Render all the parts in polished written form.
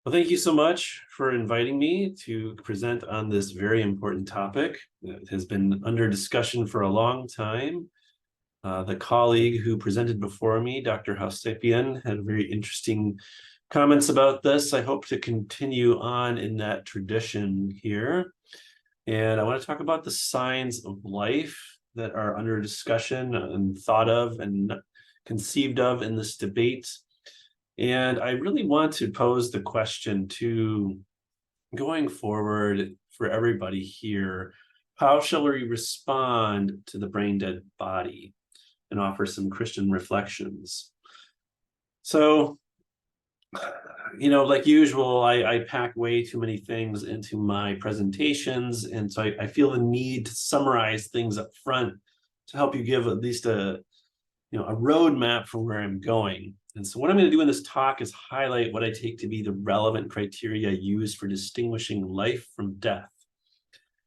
Well, thank you so much for inviting me to present on this very important topic that has been under discussion for a long time. The colleague who presented before me, Dr. Housesapian, had very interesting comments about this. I hope to continue on in that tradition here. And I want to talk about the signs of life that are under discussion and thought of and conceived of in this debate. And I really want to pose the question to going forward for everybody here, how shall we respond to the brain dead body, and offer some Christian reflections. So, like usual, I pack way too many things into my presentations. And so I feel the need to summarize things up front to help you give at least a roadmap for where I'm going. And so what I'm going to do in this talk is highlight what I take to be the relevant criteria used for distinguishing life from death.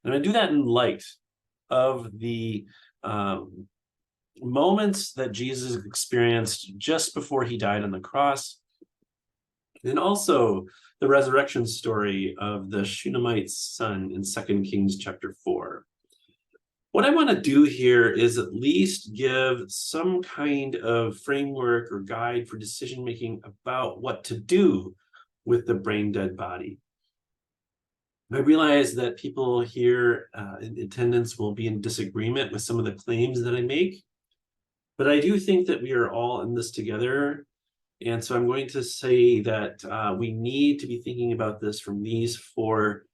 And I'm going to do that in light of the moments that Jesus experienced just before he died on the cross, and also the resurrection story of the Shunammite's son in 2 Kings chapter 4. What I want to do here is at least give some kind of framework or guide for decision-making about what to do with the brain-dead body. I realize that people here in attendance will be in disagreement with some of the claims that I make, but I do think that we are all in this together. And so I'm going to say that we need to be thinking about this from these four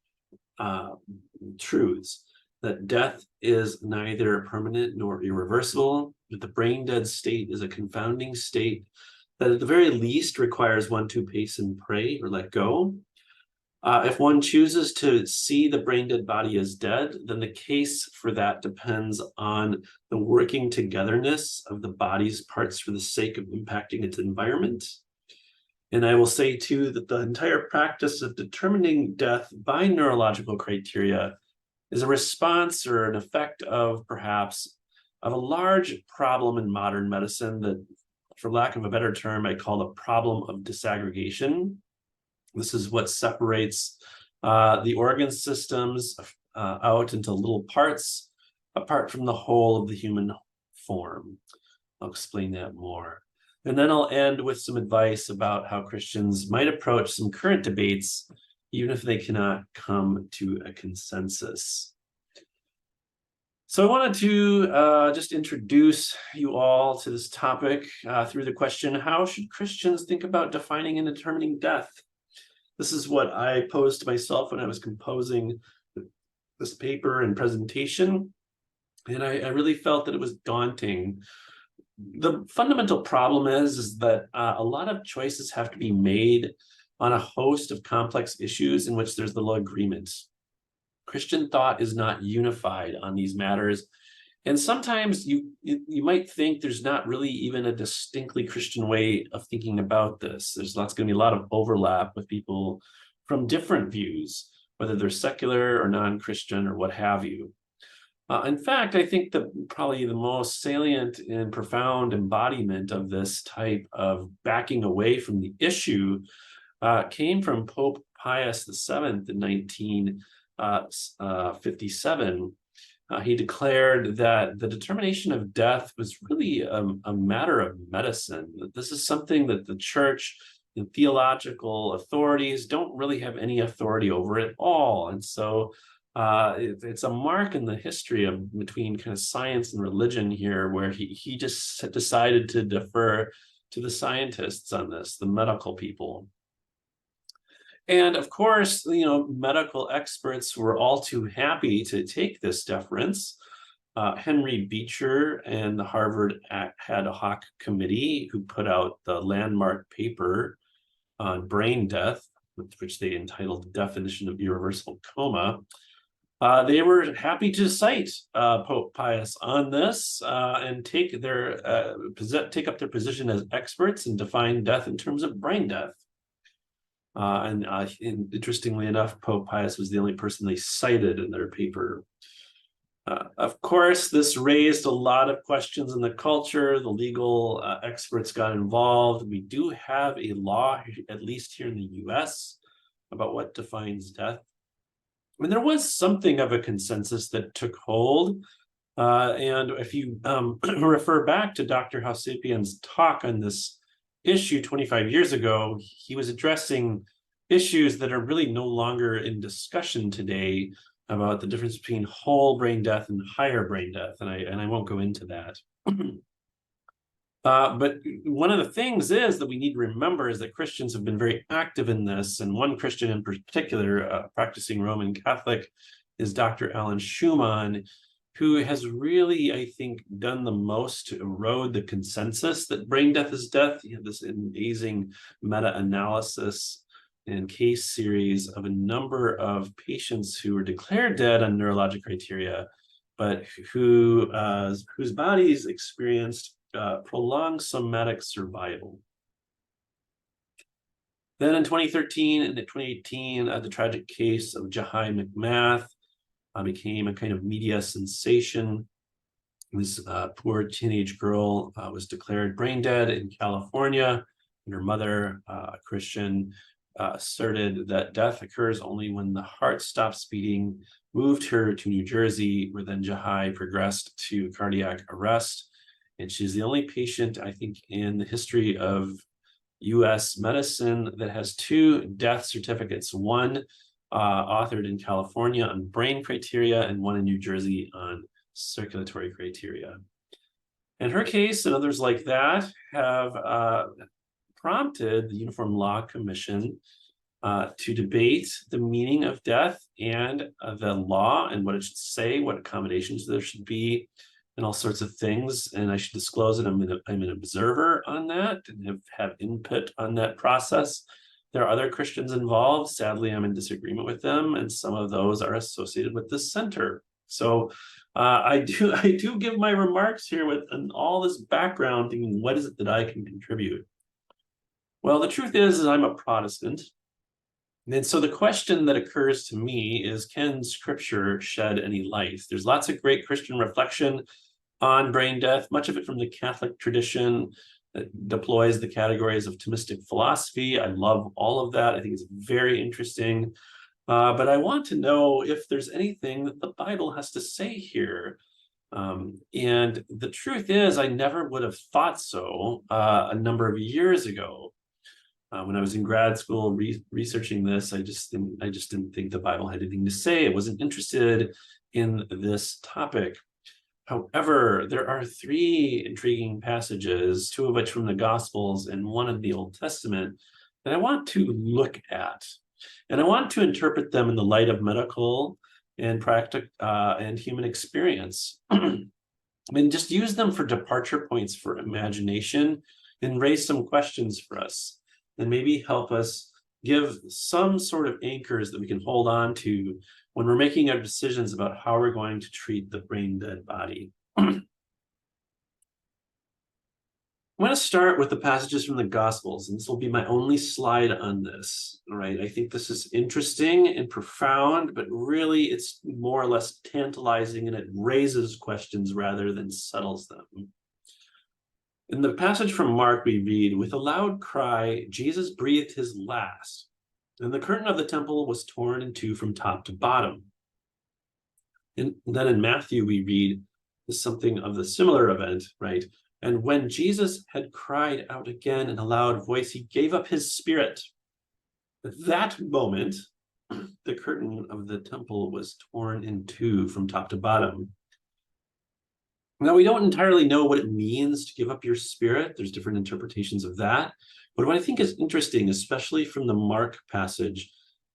truths. That death is neither permanent nor irreversible, that the brain dead state is a confounding state that at the very least requires one to pace and pray or let go. If one chooses to see the brain dead body as dead, then the case for that depends on the working togetherness of the body's parts for the sake of impacting its environment. And I will say too that the entire practice of determining death by neurological criteria is a response or an effect of perhaps of a large problem in modern medicine that, for lack of a better term, I call the problem of disaggregation. This is what separates the organ systems out into little parts, apart from the whole of the human form. I'll explain that more. And then I'll end with some advice about how Christians might approach some current debates, even if they cannot come to a consensus. So I wanted to just introduce you all to this topic through the question, how should Christians think about defining and determining death? This is what I posed to myself when I was composing this paper and presentation, and I really felt that it was daunting. The fundamental problem is that a lot of choices have to be made on a host of complex issues in which there's little agreement. Christian thought is not unified on these matters, and sometimes you might think there's not really even a distinctly Christian way of thinking about this. There's going to be a lot of overlap with people from different views, whether they're secular or non-Christian or what have you. In fact, I think that probably the most salient and profound embodiment of this type of backing away from the issue came from Pope Pius VII in 1957. He declared that the determination of death was really a matter of medicine, that this is something that the church and theological authorities don't really have any authority over at all. And so it's a mark in the history of between kind of science and religion here, where he just decided to defer to the scientists on this, the medical people. And of course, medical experts were all too happy to take this deference. Henry Beecher and the Harvard ad hoc committee, who put out the landmark paper on brain death, which they entitled The Definition of Irreversible Coma, they were happy to cite Pope Pius on this and take up their position as experts and define death in terms of brain death. And interestingly enough, Pope Pius was the only person they cited in their paper. Of course, this raised a lot of questions in the culture. The legal experts got involved. We do have a law, at least here in the US, about what defines death. I mean, there was something of a consensus that took hold. And if you refer back to Dr. Housepian's talk on this issue 25 years ago, he was addressing issues that are really no longer in discussion today about the difference between whole brain death and higher brain death. And I won't go into that. But one of the things is that we need to remember is that Christians have been very active in this. And one Christian in particular, practicing Roman Catholic, is Dr. Alan Schumann, who has really, I think, done the most to erode the consensus that brain death is death. He had this amazing meta-analysis and case series of a number of patients who were declared dead on neurologic criteria, but whose bodies experienced prolonged somatic survival. Then in 2013 and in 2018, the tragic case of Jahai McMath became a kind of media sensation. This poor teenage girl was declared brain dead in California, and her mother, a Christian, asserted that death occurs only when the heart stops beating, moved her to New Jersey, where then Jahai progressed to cardiac arrest. And she's the only patient, I think, in the history of US medicine that has 2 death certificates, one authored in California on brain criteria and one in New Jersey on circulatory criteria. And her case and others like that have prompted the Uniform Law Commission to debate the meaning of death and the law and what it should say, what accommodations there should be, and all sorts of things. And I should disclose that I'm an observer on that and have input on that process. There are other Christians involved. Sadly, I'm in disagreement with them, and some of those are associated with this center. So I do give my remarks here with all this background, thinking, what is it that I can contribute? Well, the truth is I'm a Protestant. And so the question that occurs to me is, can Scripture shed any light? There's lots of great Christian reflection on brain death, much of it from the Catholic tradition that deploys the categories of Thomistic philosophy. I love all of that. I think it's very interesting. But I want to know if there's anything that the Bible has to say here. And the truth is, I never would have thought so a number of years ago. When I was in grad school researching this, I just didn't think the Bible had anything to say. I wasn't interested in this topic. However, there are 3 intriguing passages, 2 of which from the Gospels and 1 in the Old Testament, that I want to look at. And I want to interpret them in the light of medical and practical and human experience. I mean, just use them for departure points for imagination and raise some questions for us, and maybe help us give some sort of anchors that we can hold on to when we're making our decisions about how we're going to treat the brain dead body. I'm going to start with the passages from the Gospels, and this will be my only slide on this. All right, I think this is interesting and profound, but really it's more or less tantalizing, and it raises questions rather than settles them. In the passage from Mark, we read, "With a loud cry, Jesus breathed his last, and the curtain of the temple was torn in 2 from top to bottom." And then in Matthew, we read something of the similar event, right? "And when Jesus had cried out again in a loud voice, he gave up his spirit. At that moment, the curtain of the temple was torn in 2 from top to bottom." Now, we don't entirely know what it means to give up your spirit. There's different interpretations of that. But what I think is interesting, especially from the Mark passage,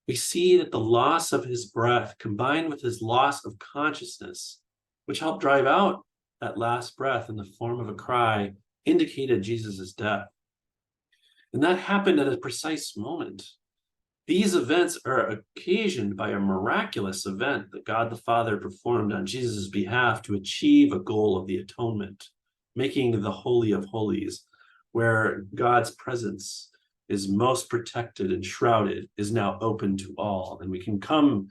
we see that the loss of his breath combined with his loss of consciousness, which helped drive out that last breath in the form of a cry, indicated Jesus' death. And that happened at a precise moment. These events are occasioned by a miraculous event that God the Father performed on Jesus' behalf to achieve a goal of the atonement, making the Holy of Holies, where God's presence is most protected and shrouded, is now open to all. And we can come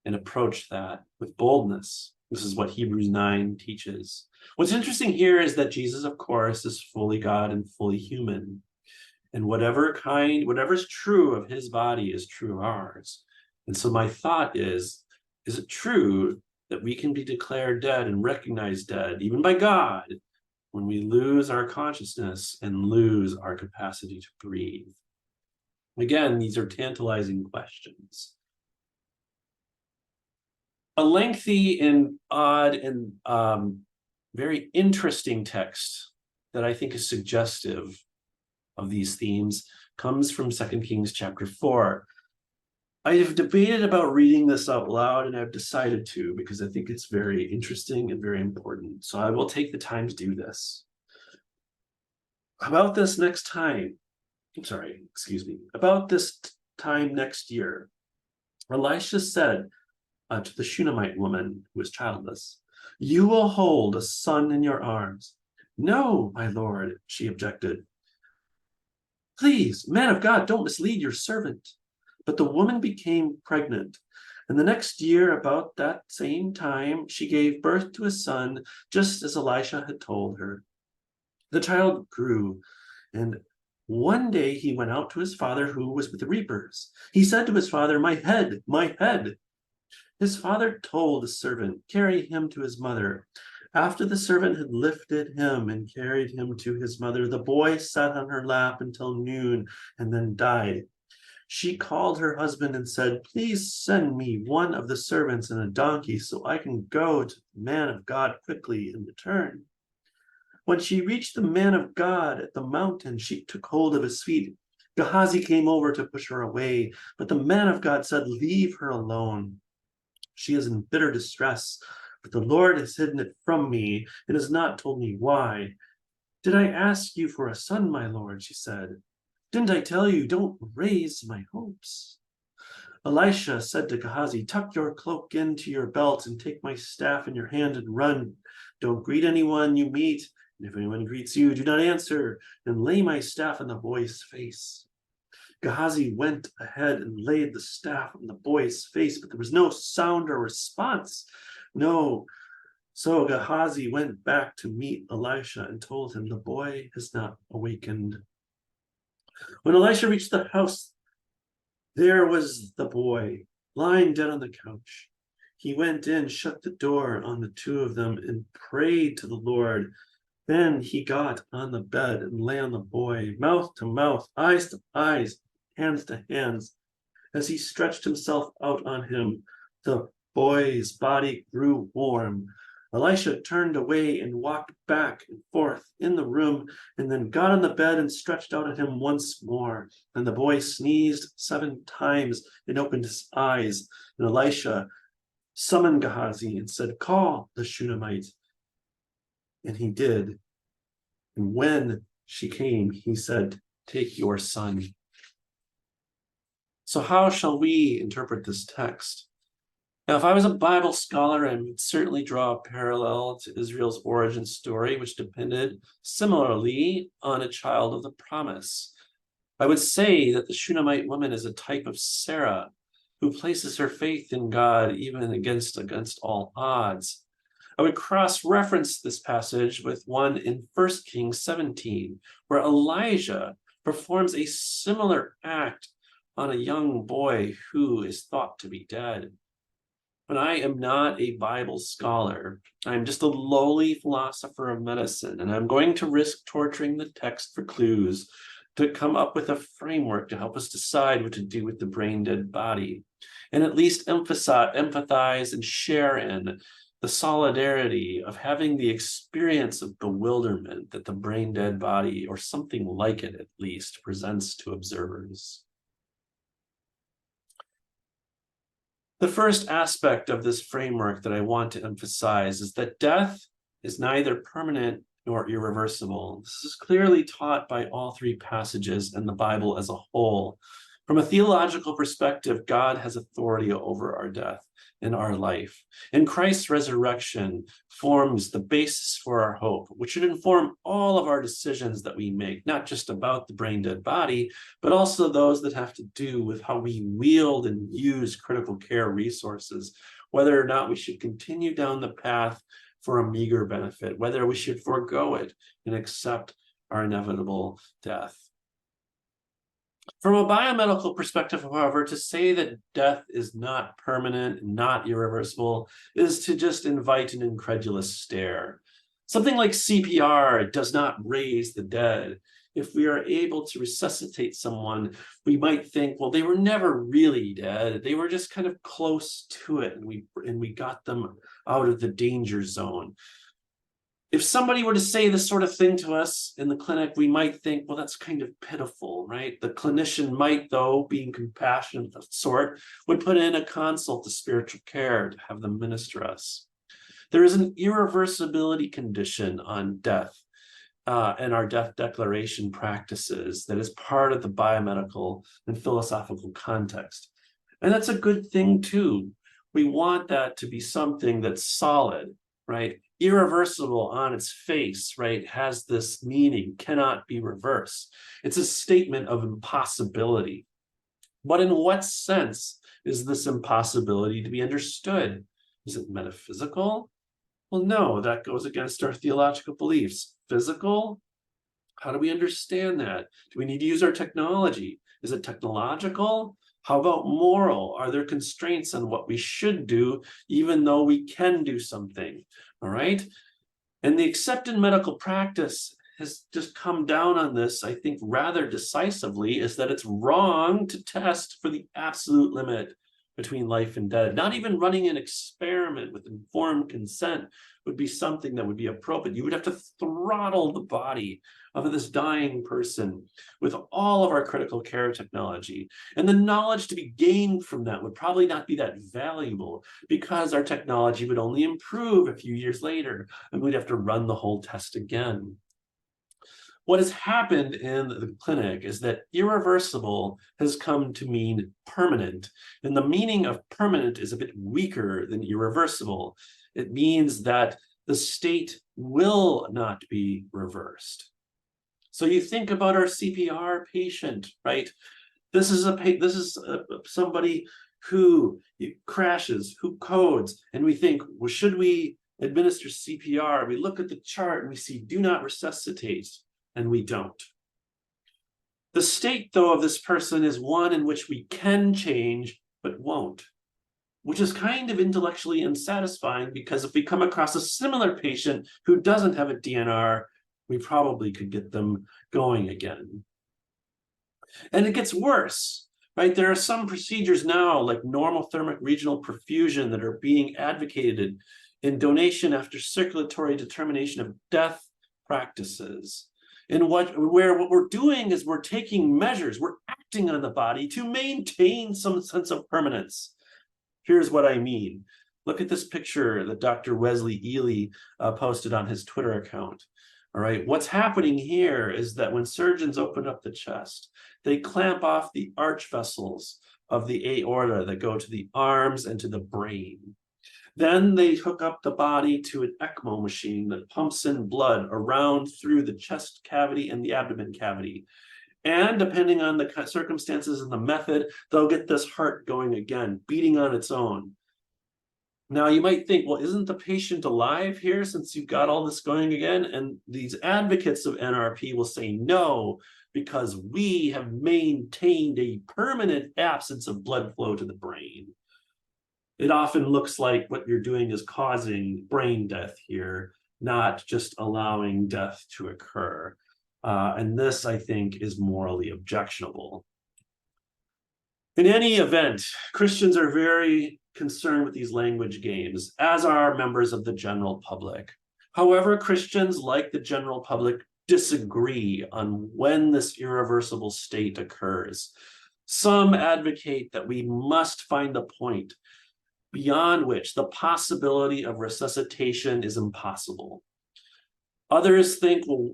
and approach that with boldness. This is what Hebrews 9 teaches. What's interesting here is that Jesus, of course, is fully God and fully human. And whatever's true of his body is true of ours. And so my thought is it true that we can be declared dead and recognized dead, even by God, when we lose our consciousness and lose our capacity to breathe? Again, these are tantalizing questions. A lengthy and odd and very interesting text that I think is suggestive of these themes comes from 2 Kings chapter 4. I have debated about reading this out loud, and I've decided to because I think it's very interesting and very important. So I will take the time to do this. About this time next year, Elisha said to the Shunammite woman who was childless, "You will hold a son in your arms." "No, my lord," she objected. "Please, man of God, don't mislead your servant." But the woman became pregnant, and the next year, about that same time, she gave birth to a son, just as Elisha had told her. The child grew, and one day he went out to his father, who was with the reapers. He said to his father, "My head, my head." His father told the servant, "Carry him to his mother." After the servant had lifted him and carried him to his mother, the boy sat on her lap until noon and then died. She called her husband and said, "Please send me one of the servants and a donkey so I can go to the man of God quickly and return." When she reached the man of God at the mountain, she took hold of his feet. Gehazi came over to push her away, but the man of God said, "Leave her alone. She is in bitter distress, but the Lord has hidden it from me and has not told me why." "Did I ask you for a son, my lord?" she said. "Didn't I tell you, don't raise my hopes?" Elisha said to Gehazi, "Tuck your cloak into your belt and take my staff in your hand and run. Don't greet anyone you meet, and if anyone greets you, do not answer, and lay my staff on the boy's face." Gehazi went ahead and laid the staff on the boy's face, but there was no sound or response. No. So Gehazi went back to meet Elisha and told him, "The boy has not awakened." When Elisha reached the house, there was the boy lying dead on the couch. He went in, shut the door on the two of them, and prayed to the Lord. Then he got on the bed and lay on the boy, mouth to mouth, eyes to eyes, hands to hands. As he stretched himself out on him, the boy's body grew warm. Elisha turned away and walked back and forth in the room, and then got on the bed and stretched out at him once more. And the boy sneezed 7 times and opened his eyes. And Elisha summoned Gehazi and said, "Call the Shunammite." And he did. And when she came, he said, "Take your son." So how shall we interpret this text? Now, if I was a Bible scholar, I would certainly draw a parallel to Israel's origin story, which depended similarly on a child of the promise. I would say that the Shunammite woman is a type of Sarah, who places her faith in God even against all odds. I would cross-reference this passage with one in 1 Kings 17, where Elijah performs a similar act on a young boy who is thought to be dead. But I am not a Bible scholar. I'm just a lowly philosopher of medicine, and I'm going to risk torturing the text for clues to come up with a framework to help us decide what to do with the brain-dead body, and at least empathize and share in the solidarity of having the experience of bewilderment that the brain-dead body, or something like it at least, presents to observers. The first aspect of this framework that I want to emphasize is that death is neither permanent nor irreversible. This is clearly taught by all 3 passages and the Bible as a whole. From a theological perspective, God has authority over our death and our life. And Christ's resurrection forms the basis for our hope, which should inform all of our decisions that we make, not just about the brain-dead body, but also those that have to do with how we wield and use critical care resources, whether or not we should continue down the path for a meager benefit, whether we should forego it and accept our inevitable death. From a biomedical perspective, however, to say that death is not permanent, not irreversible, is to just invite an incredulous stare. Something like CPR does not raise the dead. If we are able to resuscitate someone, we might think, well, they were never really dead. They were just kind of close to it, and we got them out of the danger zone. If somebody were to say this sort of thing to us in the clinic, we might think, well, that's kind of pitiful, right? The clinician might, though, being compassionate of sort, would put in a consult to spiritual care to have them minister us. There is an irreversibility condition on death and our death declaration practices that is part of the biomedical and philosophical context. And that's a good thing, too. We want that to be something that's solid, right? Irreversible on its face, right, has this meaning, cannot be reversed. It's a statement of impossibility. But in what sense is this impossibility to be understood? Is it metaphysical? Well, no, that goes against our theological beliefs. Physical? How do we understand that? Do we need to use our technology? Is it technological? How about moral? Are there constraints on what we should do, even though we can do something? All right. And the accepted medical practice has just come down on this, I think, rather decisively, is that it's wrong to test for the absolute limit between life and death. Not even running an experiment with informed consent would be something that would be appropriate. You would have to throttle the body of this dying person with all of our critical care technology. And the knowledge to be gained from that would probably not be that valuable because our technology would only improve a few years later and we'd have to run the whole test again. What has happened in the clinic is that irreversible has come to mean permanent. And the meaning of permanent is a bit weaker than irreversible. It means that the state will not be reversed. So you think about our CPR patient, right? This is somebody who crashes, who codes, and we think, well, should we administer CPR? We look at the chart and we see do not resuscitate, and we don't. The state, though, of this person is one in which we can change, but won't, which is kind of intellectually unsatisfying because if we come across a similar patient who doesn't have a DNR, we probably could get them going again. And it gets worse, right? There are some procedures now, like normothermic regional perfusion, that are being advocated in donation after circulatory determination of death practices. And what we're doing is we're taking measures, we're acting on the body to maintain some sense of permanence. Here's what I mean. Look at this picture that Dr. Wesley Ely posted on his Twitter account. All right, what's happening here is that when surgeons open up the chest, they clamp off the arch vessels of the aorta that go to the arms and to the brain. Then they hook up the body to an ECMO machine that pumps in blood around through the chest cavity and the abdomen cavity. And depending on the circumstances and the method, they'll get this heart going again, beating on its own. Now, you might think, well, isn't the patient alive here since you've got all this going again? And these advocates of NRP will say no, because we have maintained a permanent absence of blood flow to the brain. It often looks like what you're doing is causing brain death here, not just allowing death to occur. And this, I think, is morally objectionable. In any event, Christians are very concerned with these language games, as are members of the general public. However, Christians, like the general public, disagree on when this irreversible state occurs. Some advocate that we must find the point beyond which the possibility of resuscitation is impossible. Others think, well,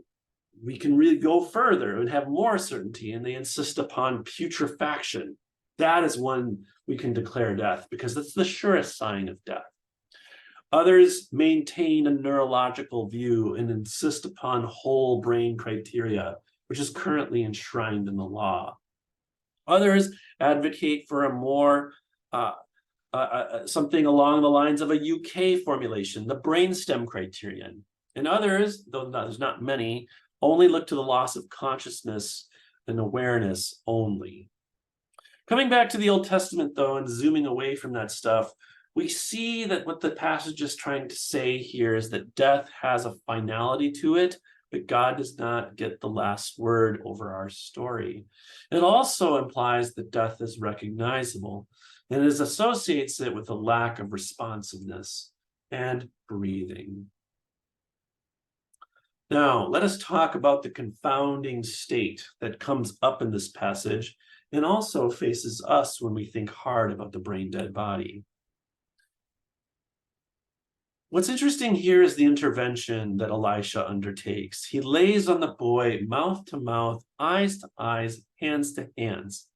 we can really go further and have more certainty, and they insist upon putrefaction. That is when we can declare death, because that's the surest sign of death. Others maintain a neurological view and insist upon whole brain criteria, which is currently enshrined in the law. Others advocate for a more something along the lines of a UK formulation, the brainstem criterion. And others, though there's not many, only look to the loss of consciousness and awareness only. Coming back to the Old Testament, though, and zooming away from that stuff, we see that what the passage is trying to say here is that death has a finality to it, but God does not get the last word over our story. It also implies that death is recognizable, and it associates it with a lack of responsiveness and breathing. Now, let us talk about the confounding state that comes up in this passage and also faces us when we think hard about the brain-dead body. What's interesting here is the intervention that Elisha undertakes. He lays on the boy mouth to mouth, eyes to eyes, hands to hands.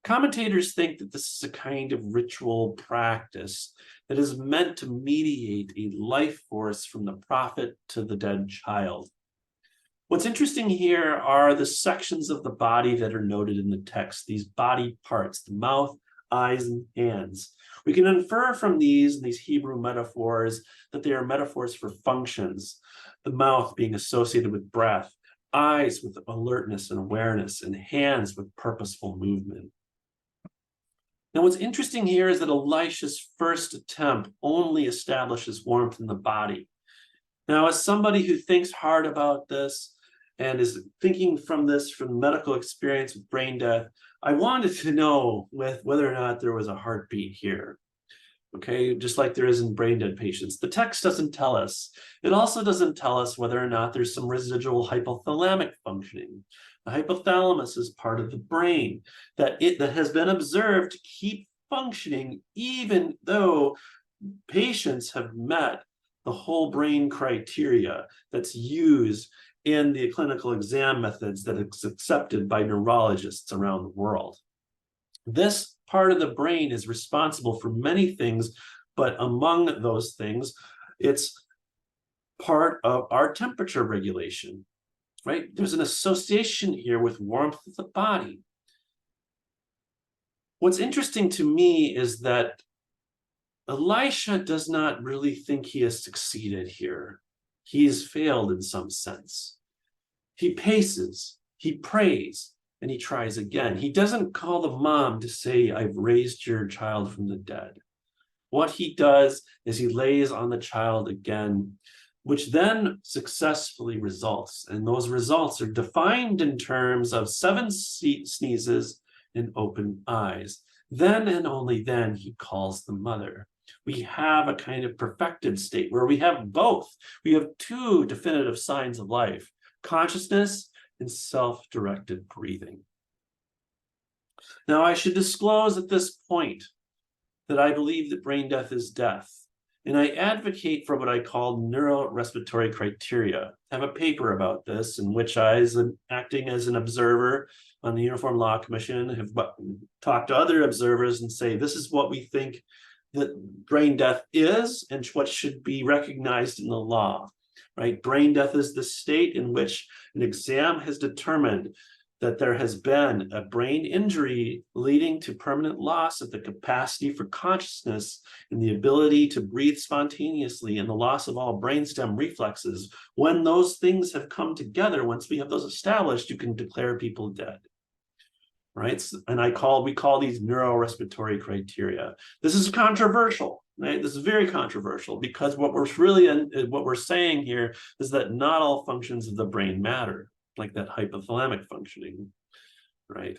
Commentators think that this is a kind of ritual practice that is meant to mediate a life force from the prophet to the dead child. What's interesting here are the sections of the body that are noted in the text, these body parts, the mouth, eyes, and hands. We can infer from these Hebrew metaphors that they are metaphors for functions, the mouth being associated with breath, eyes with alertness and awareness, and hands with purposeful movement. Now, what's interesting here is that Elisha's first attempt only establishes warmth in the body. Now, as somebody who thinks hard about this and is thinking from medical experience with brain death, I wanted to know whether or not there was a heartbeat here. Okay, just like there is in brain dead patients. The text doesn't tell us. It also doesn't tell us whether or not there's some residual hypothalamic functioning. The hypothalamus is part of the brain that has been observed to keep functioning even though patients have met the whole brain criteria that's used in the clinical exam methods that is accepted by neurologists around the world. This part of the brain is responsible for many things, but among those things, it's part of our temperature regulation, right? There's an association here with warmth of the body. What's interesting to me is that Elisha does not really think he has succeeded here. He's failed in some sense. He paces, he prays, and he tries again. He doesn't call the mom to say, I've raised your child from the dead. What he does is he lays on the child again, which then successfully results. And those results are defined in terms of 7 sneezes and open eyes. Then and only then he calls the mother. We have a kind of perfected state where we have both. We have 2 definitive signs of life: consciousness and self-directed breathing. Now, I should disclose at this point that I believe that brain death is death, and I advocate for what I call neurorespiratory criteria. I have a paper about this in which I, as acting as an observer on the Uniform Law Commission, have talked to other observers and say, this is what we think that brain death is and what should be recognized in the law. Right? Brain death is the state in which an exam has determined that there has been a brain injury leading to permanent loss of the capacity for consciousness and the ability to breathe spontaneously and the loss of all brainstem reflexes. When those things have come together, once we have those established, you can declare people dead. Right? And we call these neurorespiratory criteria. This is controversial, right? This is very controversial because what we're saying here is that not all functions of the brain matter, like that hypothalamic functioning, right?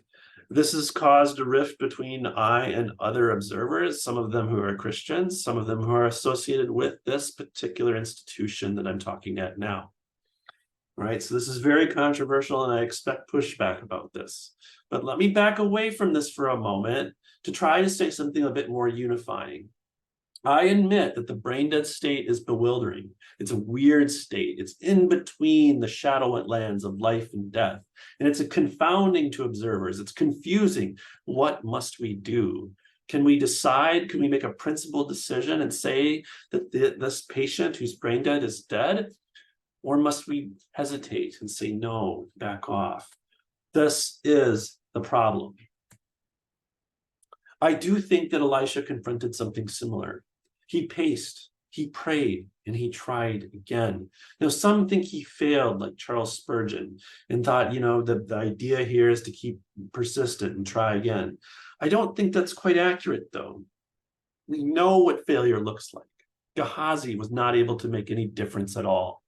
This has caused a rift between I and other observers, some of them who are Christians, some of them who are associated with this particular institution that I'm talking at now. Right, so this is very controversial, and I expect pushback about this. But let me back away from this for a moment to try to say something a bit more unifying. I admit that the brain dead state is bewildering. It's a weird state. It's in between the shadow lands of life and death. And it's confounding to observers. It's confusing. What must we do? Can we decide? Can we make a principled decision and say that this patient who's brain dead is dead? Or must we hesitate and say, no, back off? This is the problem. I do think that Elisha confronted something similar. He paced, he prayed, And he tried again. Some think he failed, like Charles Spurgeon, and thought, the idea here is to keep persistent and try again. I don't think that's quite accurate, though. We know what failure looks like. Gehazi was not able to make any difference at all.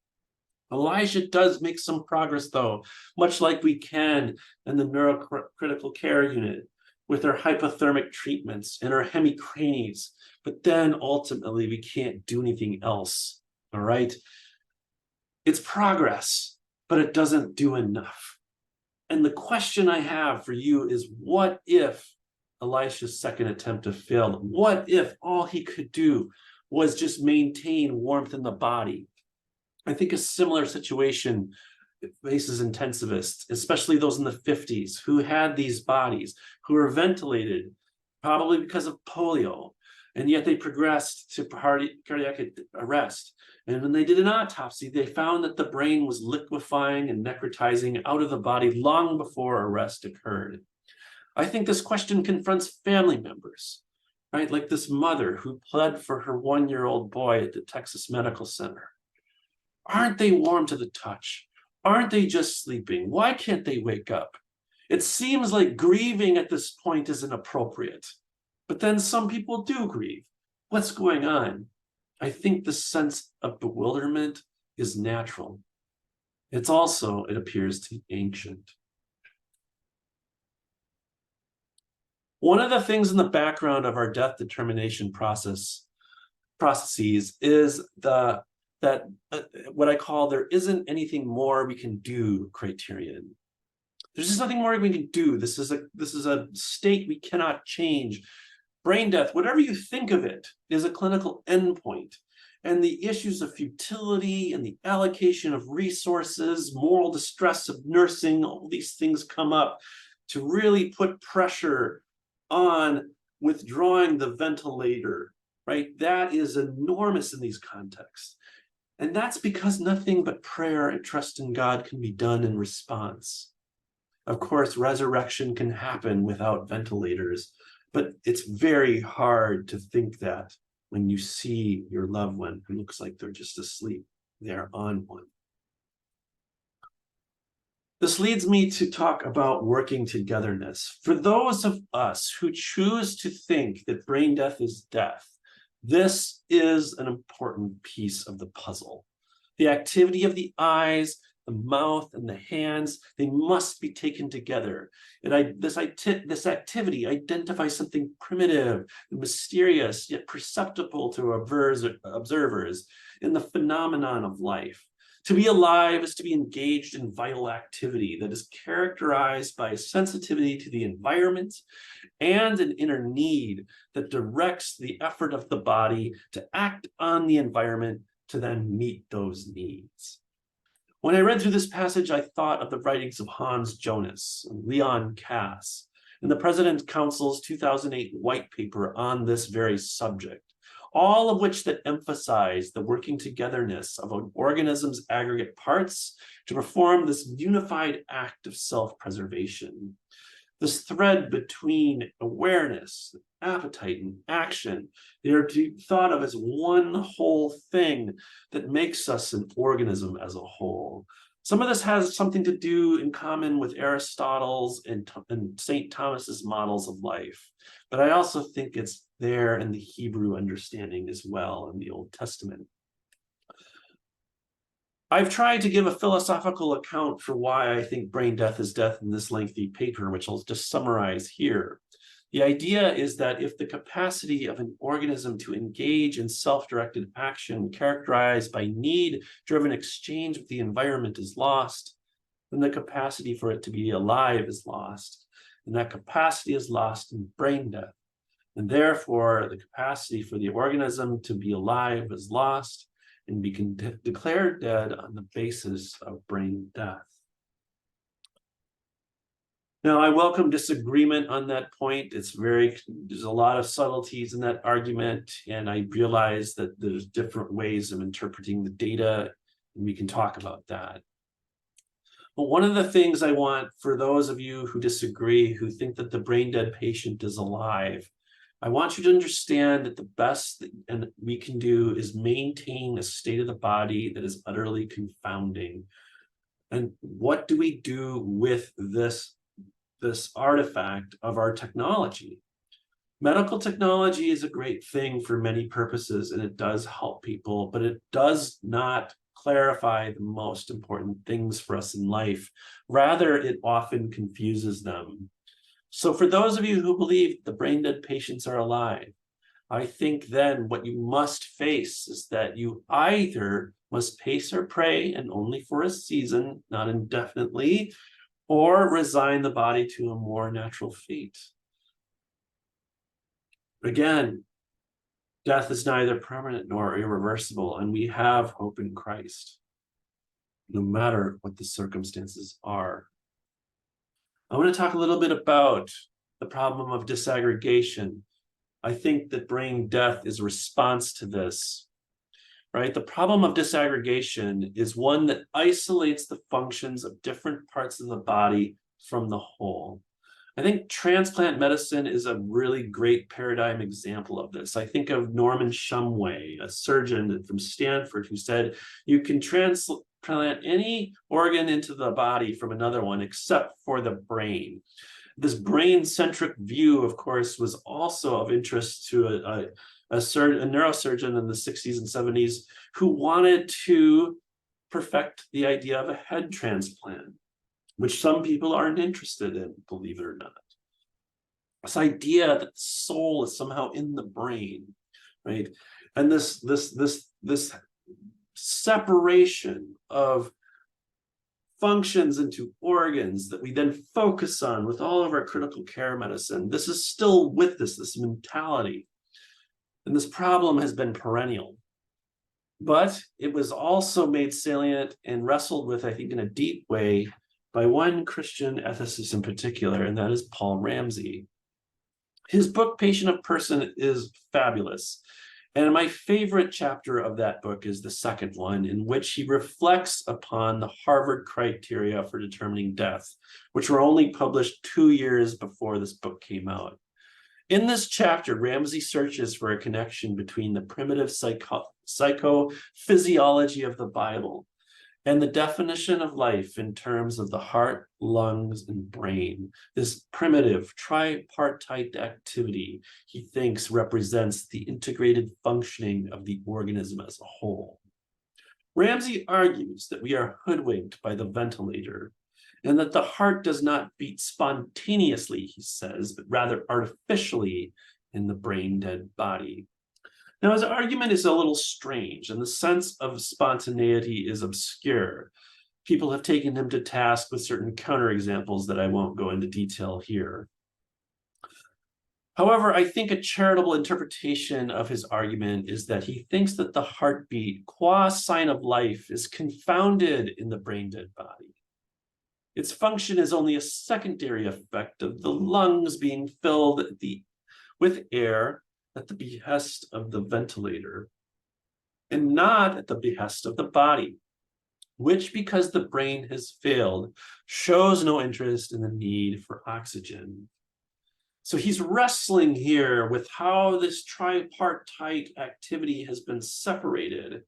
Elijah does make some progress, though, much like we can in the neurocritical care unit with our hypothermic treatments and our hemicranies. But then ultimately, we can't do anything else, all right? It's progress, but it doesn't do enough. And the question I have for you is, what if Elisha's second attempt have failed? What if all he could do was just maintain warmth in the body? I think a similar situation faces intensivists, especially those in the 50s, who had these bodies, who were ventilated, probably because of polio, and yet they progressed to cardiac arrest. And when they did an autopsy, they found that the brain was liquefying and necrotizing out of the body long before arrest occurred. I think this question confronts family members, right? Like this mother who pled for her 1-year-old boy at the Texas Medical Center. Aren't they warm to the touch? Aren't they just sleeping? Why can't they wake up? It seems like grieving at this point is inappropriate, but then some people do grieve. What's going on? I think the sense of bewilderment is natural. It's also, it appears to be ancient. One of the things in the background of our death determination processes is what I call there isn't anything more we can do criterion. There's just nothing more we can do. This is a state we cannot change. Brain death, whatever you think of it, is a clinical endpoint. And the issues of futility and the allocation of resources, moral distress of nursing, all these things come up to really put pressure on withdrawing the ventilator, right? That is enormous in these contexts. And that's because nothing but prayer and trust in God can be done in response. Of course, resurrection can happen without ventilators, but it's very hard to think that when you see your loved one who looks like they're just asleep, they're on one. This leads me to talk about working togetherness. For those of us who choose to think that brain death is death, this is an important piece of the puzzle. The activity of the eyes, the mouth, and the hands, they must be taken together. And this activity identifies something primitive and mysterious, yet perceptible to observers in the phenomenon of life. To be alive is to be engaged in vital activity that is characterized by sensitivity to the environment and an inner need that directs the effort of the body to act on the environment to then meet those needs. When I read through this passage, I thought of the writings of Hans Jonas and Leon Kass and the President's Council's 2008 white paper on this very subject, all of which that emphasize the working togetherness of an organism's aggregate parts to perform this unified act of self-preservation. This thread between awareness, appetite, and action, they are to be thought of as one whole thing that makes us an organism as a whole. Some of this has something to do in common with Aristotle's and St. Thomas's models of life, but I also think it's there in the Hebrew understanding as well in the Old Testament. I've tried to give a philosophical account for why I think brain death is death in this lengthy paper, which I'll just summarize here. The idea is that if the capacity of an organism to engage in self-directed action characterized by need-driven exchange with the environment is lost, then the capacity for it to be alive is lost. And that capacity is lost in brain death. And therefore, the capacity for the organism to be alive is lost and be declared dead on the basis of brain death. Now, I welcome disagreement on that point. There's a lot of subtleties in that argument, and I realize that there's different ways of interpreting the data, and we can talk about that. But one of the things I want for those of you who disagree, who think that the brain dead patient is alive, I want you to understand that the best that we can do is maintain a state of the body that is utterly confounding. And what do we do with this artifact of our technology? Medical technology is a great thing for many purposes, and it does help people, but it does not clarify the most important things for us in life. Rather, it often confuses them. So for those of you who believe the brain-dead patients are alive, I think then what you must face is that you either must pace or pray, and only for a season, not indefinitely, or resign the body to a more natural fate. Again, death is neither permanent nor irreversible, and we have hope in Christ, no matter what the circumstances are. I want to talk a little bit about the problem of disaggregation. I think that brain death is a response to this, right? The problem of disaggregation is one that isolates the functions of different parts of the body from the whole. I think transplant medicine is a really great paradigm example of this. I think of Norman Shumway, a surgeon from Stanford, who said, you can transplant any organ into the body from another one except for the brain. This brain-centric view, of course, was also of interest to a neurosurgeon in the 60s and 70s who wanted to perfect the idea of a head transplant, which some people aren't interested in, believe it or not. This idea that the soul is somehow in the brain, right? And this separation of functions into organs that we then focus on with all of our critical care medicine. This is still with us, this mentality. And this problem has been perennial. But it was also made salient and wrestled with, I think, in a deep way by one Christian ethicist in particular, and that is Paul Ramsey. His book, Patient of Person, is fabulous. And my favorite chapter of that book is the second one, in which he reflects upon the Harvard criteria for determining death, which were only published 2 years before this book came out. In this chapter, Ramsey searches for a connection between the primitive psychophysiology of the Bible and the definition of life in terms of the heart, lungs, and brain. This primitive tripartite activity, he thinks, represents the integrated functioning of the organism as a whole. Ramsey argues that we are hoodwinked by the ventilator, and that the heart does not beat spontaneously, he says, but rather artificially in the brain-dead body. Now, his argument is a little strange, and the sense of spontaneity is obscure. People have taken him to task with certain counterexamples that I won't go into detail here. However, I think a charitable interpretation of his argument is that he thinks that the heartbeat, qua sign of life, is confounded in the brain-dead body. Its function is only a secondary effect of the lungs being filled with air at the behest of the ventilator, and not at the behest of the body, which, because the brain has failed, shows no interest in the need for oxygen. So he's wrestling here with how this tripartite activity has been separated,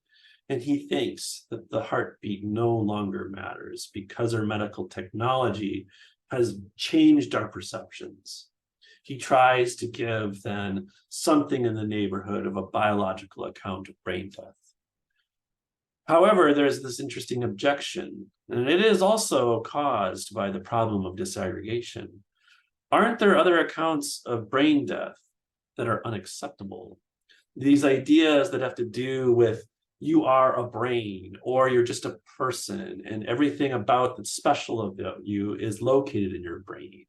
and he thinks that the heartbeat no longer matters because our medical technology has changed our perceptions. He tries to give then something in the neighborhood of a biological account of brain death. However, there's this interesting objection, and it is also caused by the problem of disaggregation. Aren't there other accounts of brain death that are unacceptable? These ideas that have to do with you are a brain, or you're just a person, and everything about that's special about you is located in your brain.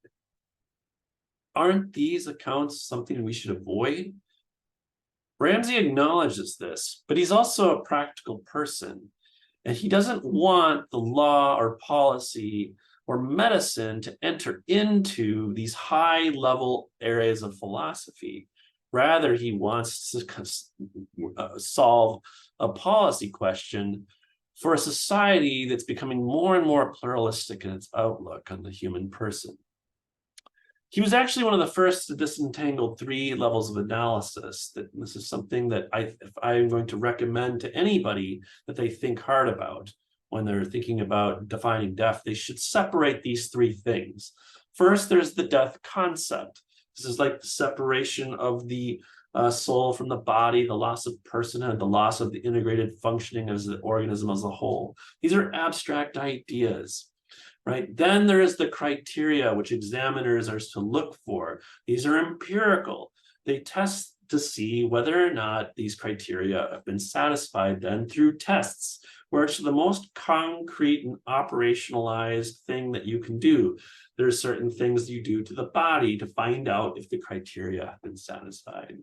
Aren't these accounts something we should avoid? Ramsey acknowledges this, but he's also a practical person, and he doesn't want the law or policy or medicine to enter into these high-level areas of philosophy. Rather, he wants to solve a policy question for a society that's becoming more and more pluralistic in its outlook on the human person. He was actually one of the first to disentangle 3 levels of analysis. That this is something that if I'm going to recommend to anybody that they think hard about when they're thinking about defining death, they should separate these 3 things. First, there's the death concept. This is like the separation of the soul from the body, the loss of personhood, the loss of the integrated functioning as the organism as a whole. These are abstract ideas. Right? Then there is the criteria which examiners are to look for. These are empirical. They test to see whether or not these criteria have been satisfied then through tests, where it's the most concrete and operationalized thing that you can do. There are certain things you do to the body to find out if the criteria have been satisfied.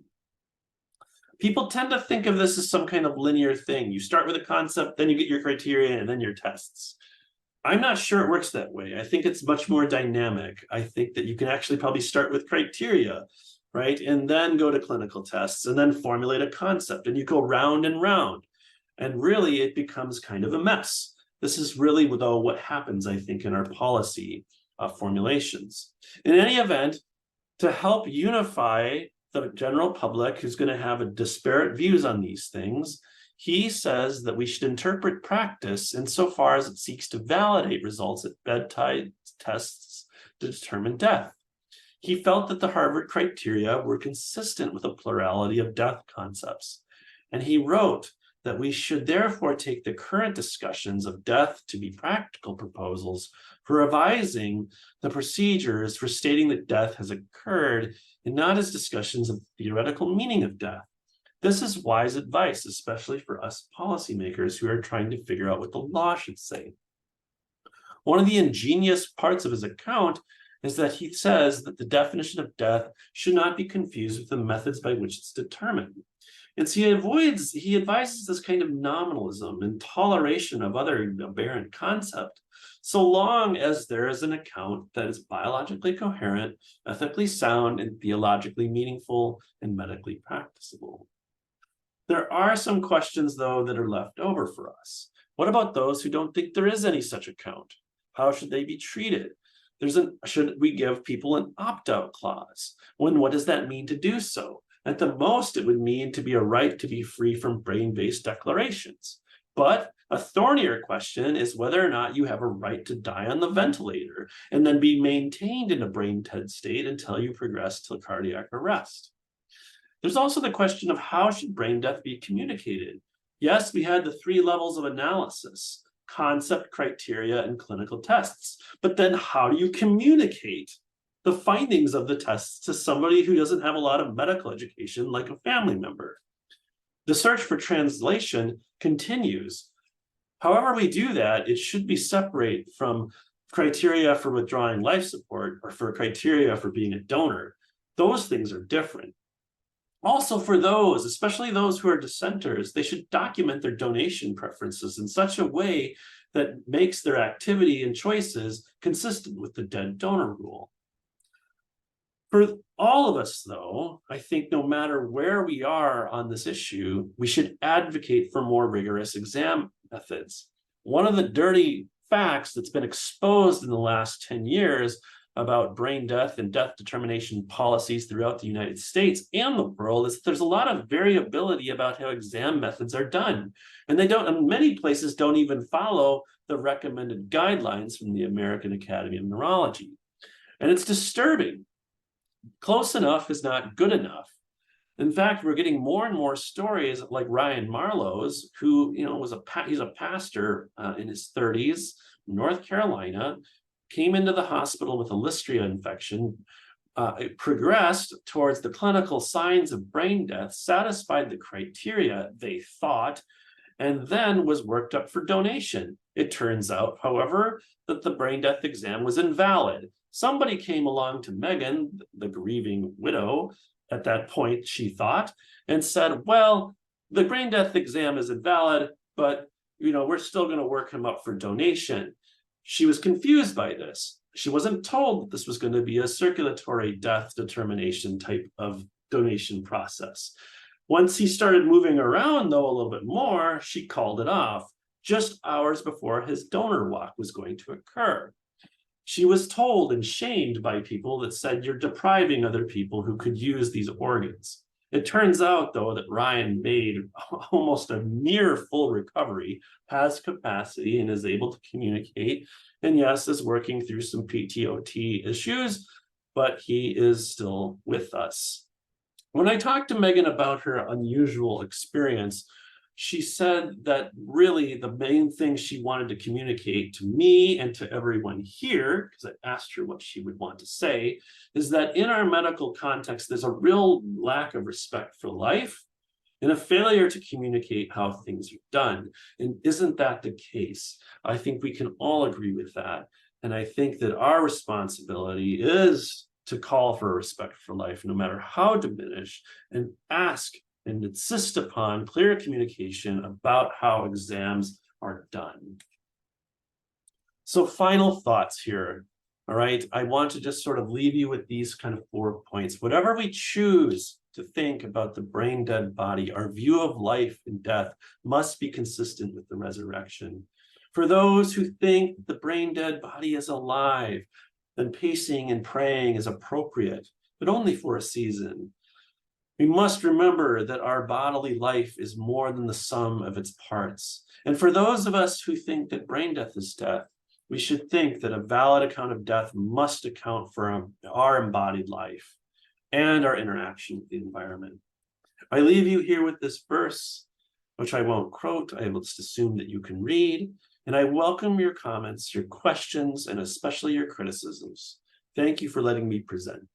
People tend to think of this as some kind of linear thing. You start with a concept, then you get your criteria, and then your tests. I'm not sure it works that way. I think it's much more dynamic. I think that you can actually probably start with criteria, right? And then go to clinical tests and then formulate a concept, and you go round and round. And really it becomes kind of a mess. This is really, though, what happens, I think, in our policy formulations. In any event, to help unify the general public who's going to have disparate views on these things, he says that we should interpret practice insofar as it seeks to validate results at bedside tests to determine death. He felt that the Harvard criteria were consistent with a plurality of death concepts. And he wrote that we should therefore take the current discussions of death to be practical proposals for revising the procedures for stating that death has occurred and not as discussions of the theoretical meaning of death. This is wise advice, especially for us policymakers who are trying to figure out what the law should say. One of the ingenious parts of his account is that he says that the definition of death should not be confused with the methods by which it's determined. And so he advises this kind of nominalism and toleration of other aberrant concept, so long as there is an account that is biologically coherent, ethically sound, and theologically meaningful and medically practicable. There are some questions, though, that are left over for us. What about those who don't think there is any such account? How should they be treated? Should we give people an opt-out clause? What does that mean to do so? At the most, it would mean to be a right to be free from brain-based declarations. But a thornier question is whether or not you have a right to die on the ventilator and then be maintained in a brain-dead state until you progress to cardiac arrest. There's also the question of how should brain death be communicated? Yes, we had the 3 levels of analysis: concept, criteria, and clinical tests. But then how do you communicate the findings of the tests to somebody who doesn't have a lot of medical education, like a family member? The search for translation continues. However we do that, it should be separate from criteria for withdrawing life support or for criteria for being a donor. Those things are different. Also, for those, especially those who are dissenters, they should document their donation preferences in such a way that makes their activity and choices consistent with the dead donor rule. For all of us, though, I think no matter where we are on this issue, we should advocate for more rigorous exam methods. One of the dirty facts that's been exposed in the last 10 years about brain death and death determination policies throughout the United States and the world is that there's a lot of variability about how exam methods are done. And they don't, in many places, don't even follow the recommended guidelines from the American Academy of Neurology. And it's disturbing. Close enough is not good enough. In fact, we're getting more and more stories like Ryan Marlowe's, who, he's a pastor in his 30s, North Carolina, came into the hospital with a Listeria infection. It progressed towards the clinical signs of brain death, satisfied the criteria, they thought, and then was worked up for donation. It turns out, however, that the brain death exam was invalid. Somebody came along to Megan, the grieving widow, at that point, she thought, and said, well, the brain death exam is invalid, but we're still going to work him up for donation. She was confused by this. She wasn't told that this was going to be a circulatory death determination type of donation process. Once he started moving around, though, a little bit more, she called it off just hours before his donor walk was going to occur. She was told and shamed by people that said, you're depriving other people who could use these organs. It turns out, though, that Ryan made almost a near full recovery, has capacity, and is able to communicate, and yes, is working through some PTOT issues, but he is still with us. When I talked to Megan about her unusual experience, she said that really the main thing she wanted to communicate to me and to everyone here, because I asked her what she would want to say, is that in our medical context, there's a real lack of respect for life and a failure to communicate how things are done. And isn't that the case? I think we can all agree with that. And I think that our responsibility is to call for respect for life, no matter how diminished, and ask and insist upon clear communication about how exams are done. So final thoughts here, all right? I want to just sort of leave you with these kind of 4 points. Whatever we choose to think about the brain-dead body, our view of life and death must be consistent with the resurrection. For those who think the brain-dead body is alive, then pacing and praying is appropriate, but only for a season. We must remember that our bodily life is more than the sum of its parts. And for those of us who think that brain death is death, we should think that a valid account of death must account for our embodied life and our interaction with the environment. I leave you here with this verse, which I won't quote. I will just assume that you can read. And I welcome your comments, your questions, and especially your criticisms. Thank you for letting me present.